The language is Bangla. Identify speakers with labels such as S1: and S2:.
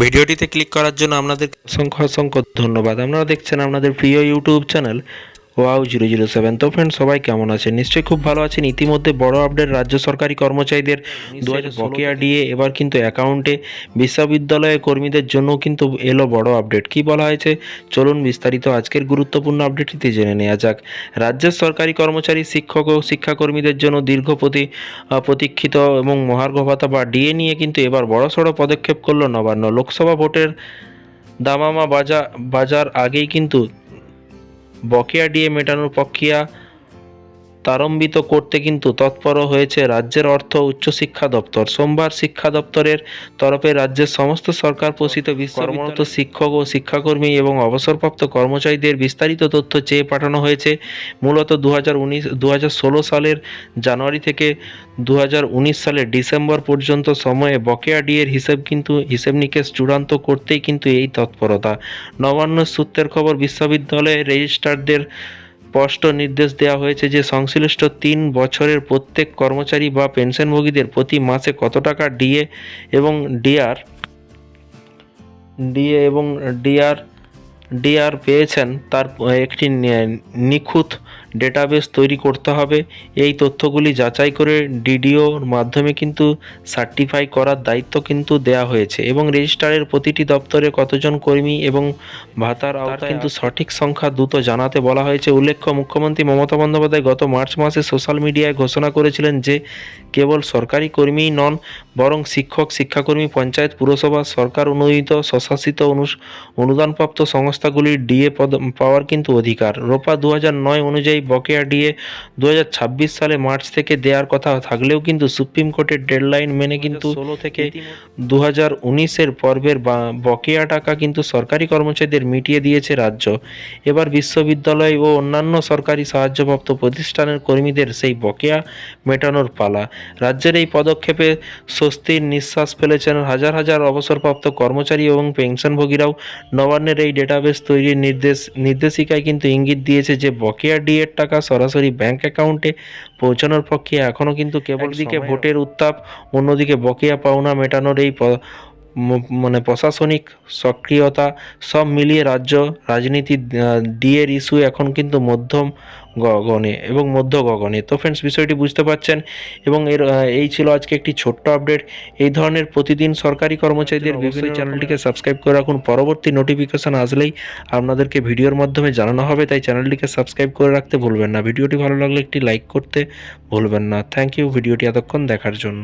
S1: ভিডিওটিতে ক্লিক করার জন্য আপনাদের অসংখ্য অসংখ্য ধন্যবাদ। আপনারা দেখছেন আপনাদের প্রিয় ইউটিউব চ্যানেল wow007। তো ফ্রেন্ড, সবাই কেমন আছেন? নিশ্চয়ই খুব ভালো আছেন। ইতিমধ্যে বড় আপডেট, রাজ্য সরকারি কর্মচারীদের 2000 বকেয়া ডিএ এবার কিন্তু অ্যাকাউন্টে, বিশ্ববিদ্যালয়ের কর্মীদের জন্য কিন্তু এলো বড় আপডেট। কি বলা হয়েছে চলুন বিস্তারিত আজকের গুরুত্বপূর্ণ আপডেটটিতে জেনে নেওয়া যাক। রাজ্যের সরকারি কর্মচারী, শিক্ষক ও শিক্ষাকর্মীদের জন্য দীর্ঘ প্রতীক্ষিত এবং মহার্ঘ ভাতা বা ডিএ নিয়ে কিন্তু এবার বড়সড় পদক্ষেপ করল নবান্ন। লোকসভা ভোটের দামামা বাজার আগেই কিন্তু বকেয়া ডিএ মেটানোর প্রক্রিয়া ত্বরান্বিত করতে কিন্তু তৎপর হয়েছে রাজ্যের অর্থ উচ্চশিক্ষা দপ্তর। সোমবার শিক্ষা দপ্তরের তরফে রাজ্যের সমস্ত সরকার পোষিত কর্মরত শিক্ষক ও শিক্ষাকর্মী এবং অবসরপ্রাপ্ত কর্মচারীদের বিস্তারিত তথ্য চেয়ে পাঠানো হয়েছে। মূলত 2016 সালের জানুয়ারি থেকে 2019 সালের ডিসেম্বর পর্যন্ত সময়ে বকেয়া ডিএর হিসেব নিকেশ চূড়ান্ত করতেই কিন্তু এই তৎপরতা। নবান্ন সূত্রের খবর, বিশ্ববিদ্যালয়ের রেজিস্ট্রারদের স্পষ্ট নির্দেশ দেওয়া হয়েছে যে সংশ্লিষ্ট 3 বছরের প্রত্যেক কর্মচারী বা পেনশনভোগীদের প্রতি মাসে কত টাকা ডিএ এবং ডিআর পেয়েছেন তার একটি নিখুঁত ডেটাবেস তৈরি করতে হবে। এই তথ্যগুলি যাচাই করে ডিডিওর মাধ্যমে কিন্তু সার্টিফাই করার দায়িত্ব কিন্তু দেওয়া হয়েছে এবং রেজিস্ট্রারের প্রতিটি দপ্তরে কতজন কর্মী এবং ভাতার আওতায় কিন্তু সঠিক সংখ্যা দ্রুত জানাতে বলা হয়েছে। উল্লেখ্য, মুখ্যমন্ত্রী মমতা বন্দ্যোপাধ্যায় গত মার্চ মাসে সোশ্যাল মিডিয়ায় ঘোষণা করেছিলেন যে কেবল সরকারি কর্মীই নন, বরং শিক্ষক, শিক্ষাকর্মী, পঞ্চায়েত, পুরসভা, সরকার অনুমোদিত স্বশাসিত অনুদানপ্রাপ্ত সংস্থাগুলির ডিএ পাওয়ার কিন্তু অধিকার। রোপা 2009 অনুযায়ী বকেয়া ডিএ 2026 সালে মার্চ থেকে দেওয়ার কথা থাকলেও কিন্তু সুপ্রিম কোর্টের ডেডলাইন মেনে কিন্তু 16 থেকে 2019-এর পর্বের বকেয়া টাকা কিন্তু সরকারি কর্মচারীদের মিটিয়ে দিয়েছে রাজ্য। এবার বিশ্ববিদ্যালয় ও অন্যান্য সরকারি সাহায্যপ্রাপ্ত প্রতিষ্ঠানের কর্মীদের সেই বকেয়া মেটানোর পালা। রাজ্যের এই পদক্ষেপে স্বস্তির নিঃশ্বাস ফেলেছেন হাজার হাজার অবসরপ্রাপ্ত কর্মচারী এবং পেনশনভোগীরাও। নবান্নের এই ডেটাবেস তৈরির নির্দেশিকায় কিন্তু ইঙ্গিত দিয়েছে যে বকেয়া ডিএর টাকা সরাসরি ব্যাংক অ্যাকাউন্টে পৌঁছানোর প্রক্রিয়া এখনও কিন্তু কেবল দিকে ভোটের উত্তাপ, অন্যদিকে বকেয়া পাওনা মেটানোর এই প্রশাসনিক সক্রিয়তা, সব মিলিয়ে রাজ্য রাজনীতি ডিএর ইস্যু এখন কিন্তু মধ্য গগনে। তো ফ্রেন্ডস, বিষয়টি বুঝতে পারছেন এবং এই ছিল আজকে একটি ছোট্ট আপডেট। এই ধরনের প্রতিদিন সরকারি কর্মচারীদের বিভিন্ন চ্যানেলটিকে সাবস্ক্রাইব করে রাখুন। পরবর্তী নোটিফিকেশন আসলেই আপনাদেরকে ভিডিওর মাধ্যমে জানানো হবে, তাই চ্যানেলটিকে সাবস্ক্রাইব করে রাখতে ভুলবেন না। ভিডিওটি ভালো লাগলে একটি লাইক করতে ভুলবেন না। থ্যাংক ইউ ভিডিওটি এতক্ষণ দেখার জন্য।